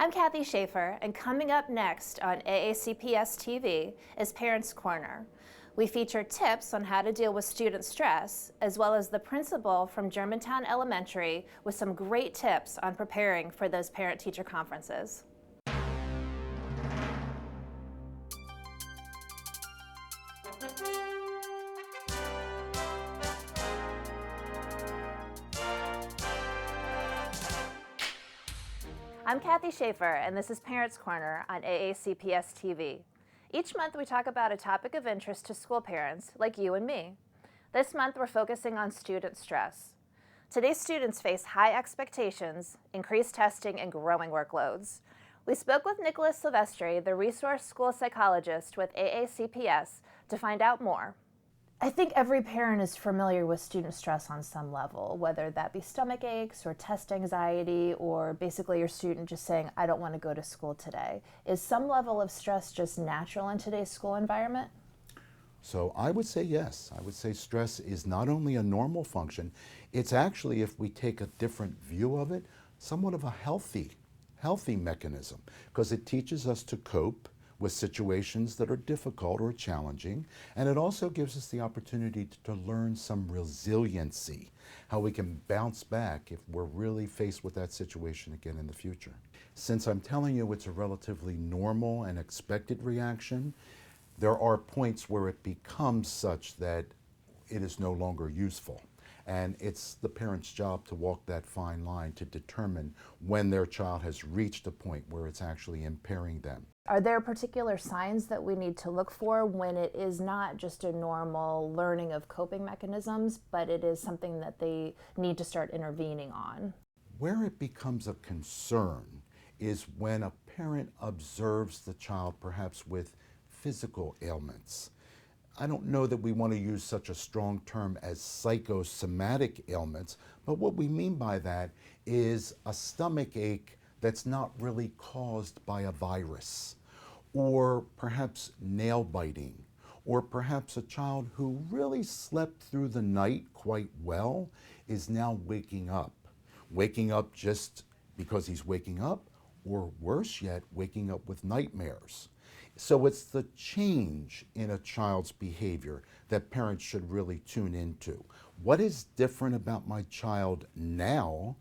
I'm Kathy Shaffer, and coming up next on AACPS TV is Parents Corner. We feature tips on how to deal with student stress, as well as the principal from Germantown Elementary with some great tips on preparing for those parent-teacher conferences. I'm Kathy Shaffer, and this is Parents Corner on AACPS TV. Each month we talk about a topic of interest to school parents, like you and me. This month we're focusing on student stress. Today's students face high expectations, increased testing, and growing workloads. We spoke with Nickolas Silvestri, the resource school psychologist with AACPS, to find out more. I think every parent is familiar with student stress on some level, whether that be stomach aches or test anxiety, or basically your student just saying, I don't want to go to school today. Is some level of stress just natural in today's school environment? So I would say yes. I would say stress is not only a normal function, it's actually, if we take a different view of it, somewhat of a healthy mechanism, because it teaches us to cope with situations that are difficult or challenging, and it also gives us the opportunity to learn some resiliency, how we can bounce back if we're really faced with that situation again in the future. Since I'm telling you it's a relatively normal and expected reaction, there are points where it becomes such that it is no longer useful. And it's the parent's job to walk that fine line to determine when their child has reached a point where it's actually impairing them. Are there particular signs that we need to look for when it is not just a normal learning of coping mechanisms, but it is something that they need to start intervening on? Where it becomes a concern is when a parent observes the child perhaps with physical ailments. I don't know that we want to use such a strong term as psychosomatic ailments, but what we mean by that is a stomach ache that's not really caused by a virus, or perhaps nail biting, or perhaps a child who really slept through the night quite well is now waking up just because he's waking up, or worse yet, waking up with nightmares. So it's the change in a child's behavior that parents should really tune into. What is different about my child now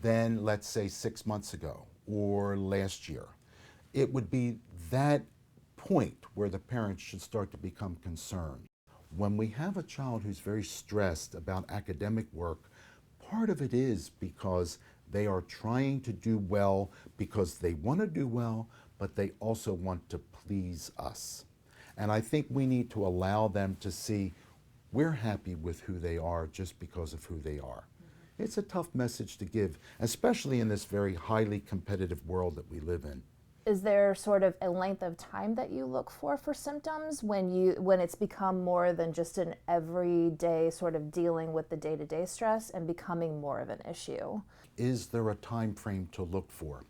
than, let's say, 6 months ago or last year? It would be that point where the parents should start to become concerned. When we have a child who's very stressed about academic work, part of it is because they are trying to do well because they want to do well, but they also want to please us. And I think we need to allow them to see we're happy with who they are just because of who they are. It's a tough message to give, especially in this very highly competitive world that we live in. Is there sort of a length of time that you look for symptoms when it's become more than just an everyday sort of dealing with the day-to-day stress and becoming more of an issue? Is there a time frame to look for?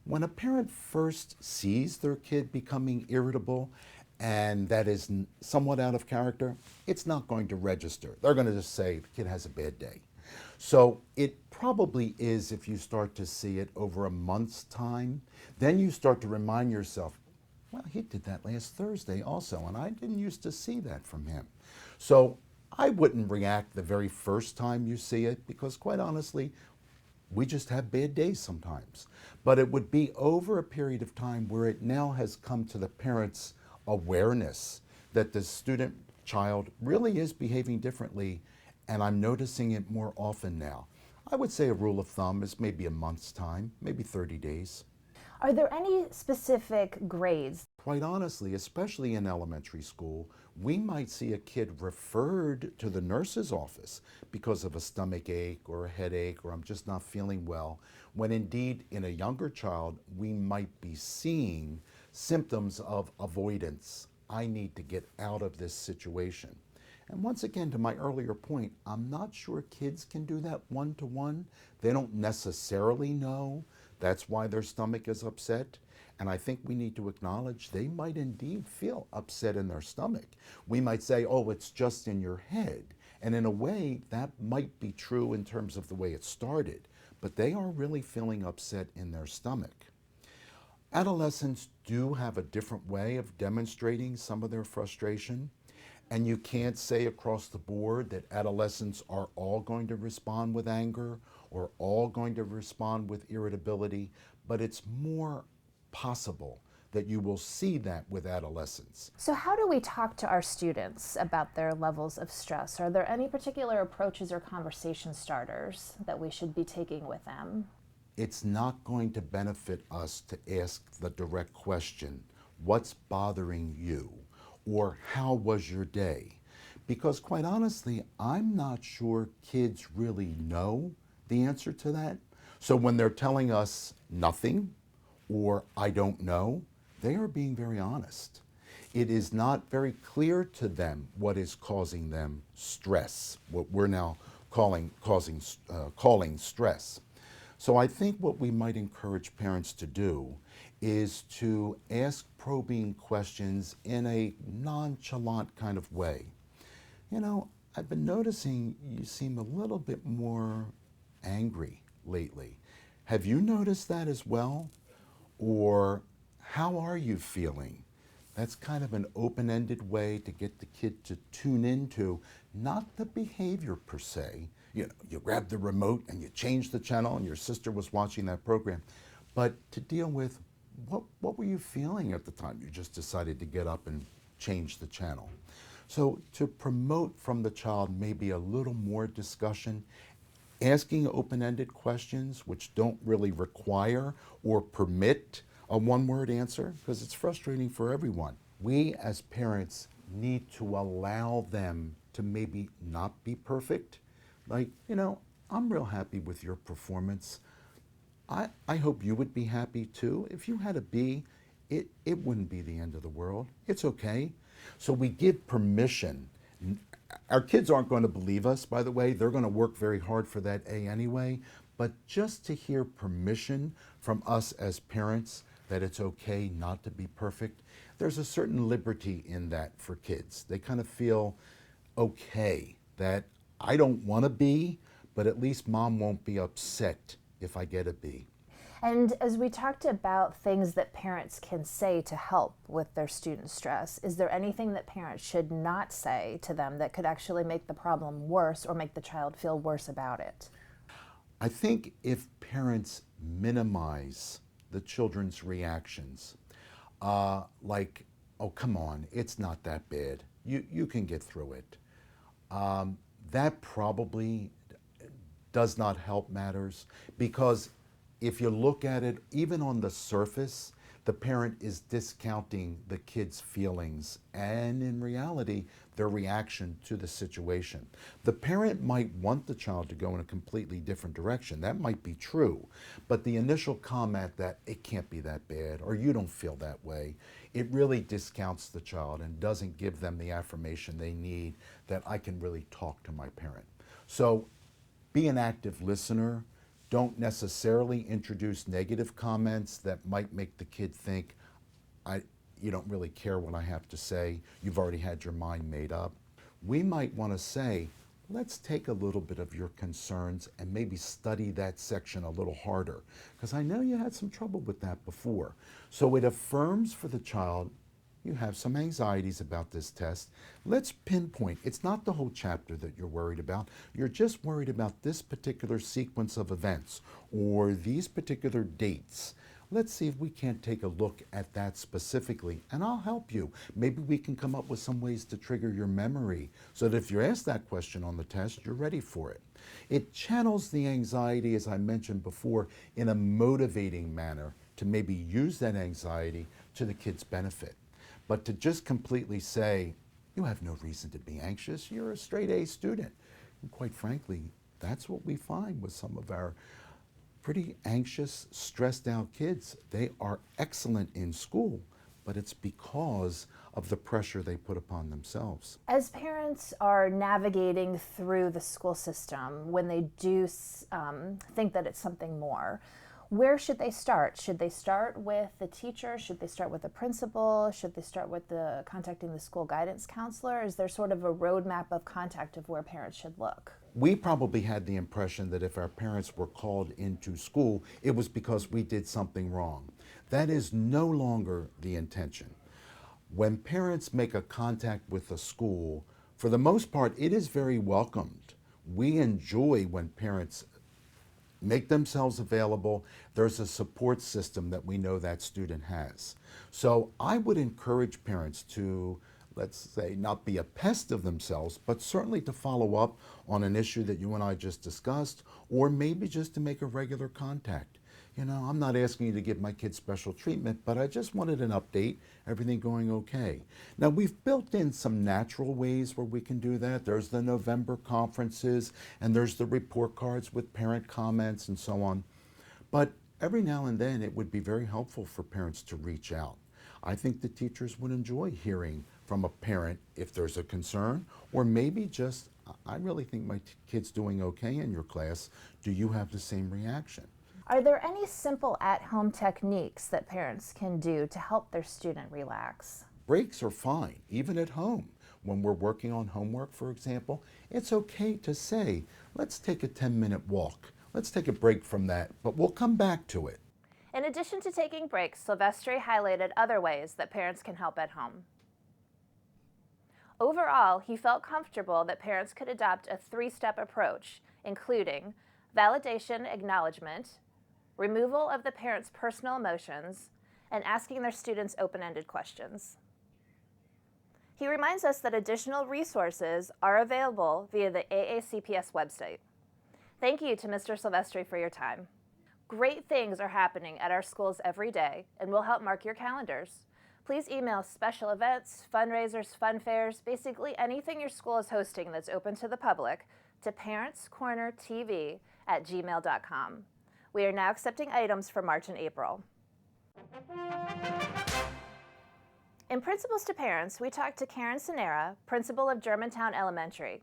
When a parent first sees their kid becoming irritable and that is somewhat out of character, it's not going to register. They're going to just say the kid has a bad day. So it probably is, if you start to see it over a month's time, then you start to remind yourself, well, he did that last Thursday also, and I didn't used to see that from him. So I wouldn't react the very first time you see it, because quite honestly, we just have bad days sometimes. But it would be over a period of time where it now has come to the parents' awareness that the student child really is behaving differently, and I'm noticing it more often now. I would say a rule of thumb is maybe a month's time, maybe 30 days. Are there any specific grades? Quite honestly, especially in elementary school, we might see a kid referred to the nurse's office because of a stomach ache or a headache, or I'm just not feeling well, when indeed in a younger child we might be seeing symptoms of avoidance. I need to get out of this situation. And once again, to my earlier point, I'm not sure kids can do that one-to-one. They don't necessarily know that's why their stomach is upset. And I think we need to acknowledge they might indeed feel upset in their stomach. We might say, oh, it's just in your head. And in a way, that might be true in terms of the way it started. But they are really feeling upset in their stomach. Adolescents do have a different way of demonstrating some of their frustration. And you can't say across the board that adolescents are all going to respond with anger or all going to respond with irritability, but it's more possible that you will see that with adolescents. So how do we talk to our students about their levels of stress? Are there any particular approaches or conversation starters that we should be taking with them? It's not going to benefit us to ask the direct question, what's bothering you? Or how was your day? Because quite honestly, I'm not sure kids really know the answer to that. So when they're telling us nothing or I don't know, they are being very honest. It is not very clear to them what is causing them stress, what we're now calling stress. So I think what we might encourage parents to do is to ask probing questions in a nonchalant kind of way. You know, I've been noticing you seem a little bit more angry lately. Have you noticed that as well? Or how are you feeling? That's kind of an open-ended way to get the kid to tune into not the behavior per se. You know, you grab the remote and you change the channel and your sister was watching that program, but to deal with what were you feeling at the time you just decided to get up and change the channel. So to promote from the child maybe a little more discussion, asking open-ended questions which don't really require or permit a one-word answer, because it's frustrating for everyone. We as parents need to allow them to maybe not be perfect. Like, you know, I'm real happy with your performance. I hope you would be happy too. If you had a B, it wouldn't be the end of the world. It's okay. So we give permission. Our kids aren't going to believe us, by the way. They're going to work very hard for that A anyway. But just to hear permission from us as parents that it's okay not to be perfect, there's a certain liberty in that for kids. They kind of feel okay that I don't want to be, but at least mom won't be upset if I get a B. And as we talked about things that parents can say to help with their student stress, is there anything that parents should not say to them that could actually make the problem worse or make the child feel worse about it? I think if parents minimize the children's reactions, like, oh, come on, it's not that bad. You can get through it. That probably does not help matters, because if you look at it, even on the surface, the parent is discounting the kid's feelings and in reality, their reaction to the situation. The parent might want the child to go in a completely different direction. That might be true, but the initial comment that it can't be that bad or you don't feel that way, it really discounts the child and doesn't give them the affirmation they need that I can really talk to my parent. So be an active listener. Don't necessarily introduce negative comments that might make the kid think, you don't really care what I have to say. You've already had your mind made up. We might want to say, let's take a little bit of your concerns and maybe study that section a little harder, because I know you had some trouble with that before. So it affirms for the child, you have some anxieties about this test. Let's pinpoint. It's not the whole chapter that you're worried about. You're just worried about this particular sequence of events or these particular dates. Let's see if we can't take a look at that specifically, and I'll help you. Maybe we can come up with some ways to trigger your memory so that if you're asked that question on the test, you're ready for it. It channels the anxiety, as I mentioned before, in a motivating manner to maybe use that anxiety to the kid's benefit. But to just completely say, you have no reason to be anxious, you're a straight A student. And quite frankly, that's what we find with some of our pretty anxious, stressed out kids. They are excellent in school, but it's because of the pressure they put upon themselves. As parents are navigating through the school system, when they do think that it's something more, where should they start? Should they start with the teacher? Should they start with the principal? Should they start with contacting the school guidance counselor? Is there sort of a roadmap of contact of where parents should look? We probably had the impression that if our parents were called into school, it was because we did something wrong. That is no longer the intention. When parents make a contact with a school, for the most part, it is very welcomed. We enjoy when parents make themselves available. There's a support system that we know that student has. So I would encourage parents to, let's say, not be a pest of themselves, but certainly to follow up on an issue that you and I just discussed, or maybe just to make a regular contact. You know, I'm not asking you to give my kids special treatment, but I just wanted an update, everything going okay. Now, we've built in some natural ways where we can do that. There's the November conferences, and there's the report cards with parent comments and so on. But every now and then, it would be very helpful for parents to reach out. I think the teachers would enjoy hearing from a parent if there's a concern, or maybe just, I really think my kid's doing okay in your class. Do you have the same reaction? Are there any simple at-home techniques that parents can do to help their student relax? Breaks are fine, even at home. When we're working on homework, for example, it's okay to say, let's take a 10-minute walk. Let's take a break from that, but we'll come back to it. In addition to taking breaks, Silvestri highlighted other ways that parents can help at home. Overall, he felt comfortable that parents could adopt a 3-step approach, including validation, acknowledgement, removal of the parent's personal emotions, and asking their students open-ended questions. He reminds us that additional resources are available via the AACPS website. Thank you to Mr. Silvestri for your time. Great things are happening at our schools every day, and we'll help mark your calendars. Please email special events, fundraisers, fun fairs, basically anything your school is hosting that's open to the public, to parentscornertv@gmail.com. We are now accepting items for March and April. In Principals to Parents, we talked to Karen Soneira, principal of Germantown Elementary.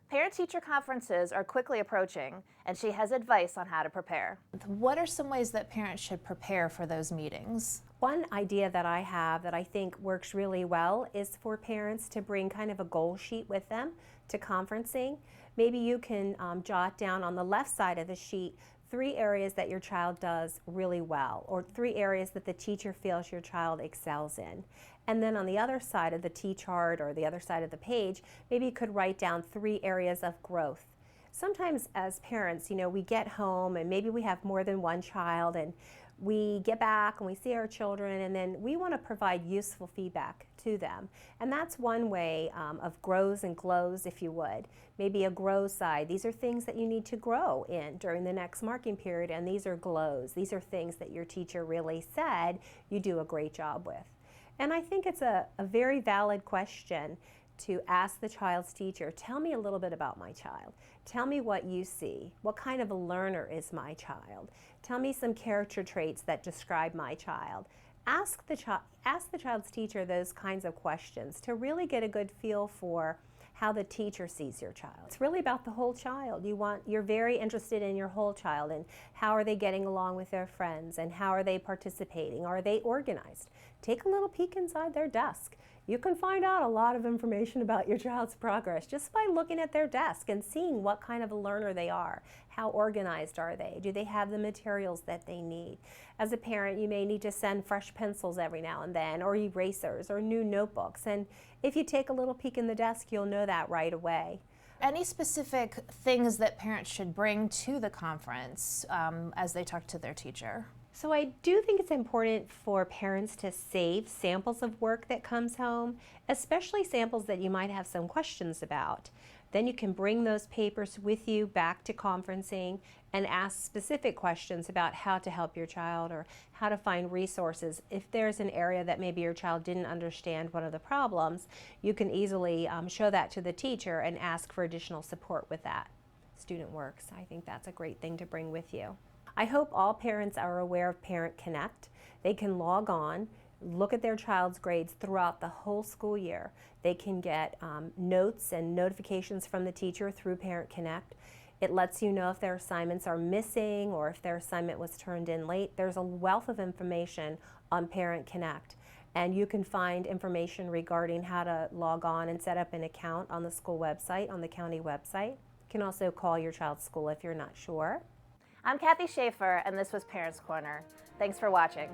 Parent-teacher conferences are quickly approaching, and she has advice on how to prepare. What are some ways that parents should prepare for those meetings? One idea that I have that I think works really well is for parents to bring kind of a goal sheet with them to conferencing. Maybe you can jot down on the left side of the sheet 3 areas that your child does really well, or 3 areas that the teacher feels your child excels in. And then on the other side of the T-chart or the other side of the page, maybe you could write down 3 areas of growth. Sometimes as parents, you know, we get home and maybe we have more than one child, and we get back and we see our children, and then we want to provide useful feedback to them. And that's one way of grows and glows, if you would. Maybe a grow side. These are things that you need to grow in during the next marking period, and these are glows. These are things that your teacher really said you do a great job with. And I think it's a very valid question to ask the child's teacher, tell me a little bit about my child. Tell me what you see. What kind of a learner is my child? Tell me some character traits that describe my child. Ask the child's teacher those kinds of questions to really get a good feel for how the teacher sees your child. It's really about the whole child. You're very interested in your whole child, and how are they getting along with their friends, and how are they participating? Are they organized? Take a little peek inside their desk. You can find out a lot of information about your child's progress just by looking at their desk and seeing what kind of a learner they are. How organized are they? Do they have the materials that they need? As a parent, you may need to send fresh pencils every now and then, or erasers, or new notebooks. And if you take a little peek in the desk, you'll know that right away. Any specific things that parents should bring to the conference as they talk to their teacher? So I do think it's important for parents to save samples of work that comes home, especially samples that you might have some questions about. Then you can bring those papers with you back to conferencing and ask specific questions about how to help your child or how to find resources. If there's an area that maybe your child didn't understand one of the problems, you can easily show that to the teacher and ask for additional support with that. Student Works, I think that's a great thing to bring with you. I hope all parents are aware of Parent Connect. They can log on, look at their child's grades throughout the whole school year. They can get notes and notifications from the teacher through Parent Connect. It lets you know if their assignments are missing or if their assignment was turned in late. There's a wealth of information on Parent Connect, and you can find information regarding how to log on and set up an account on the school website, on the county website. You can also call your child's school if you're not sure. I'm Kathy Shaffer, and this was Parents Corner. Thanks for watching.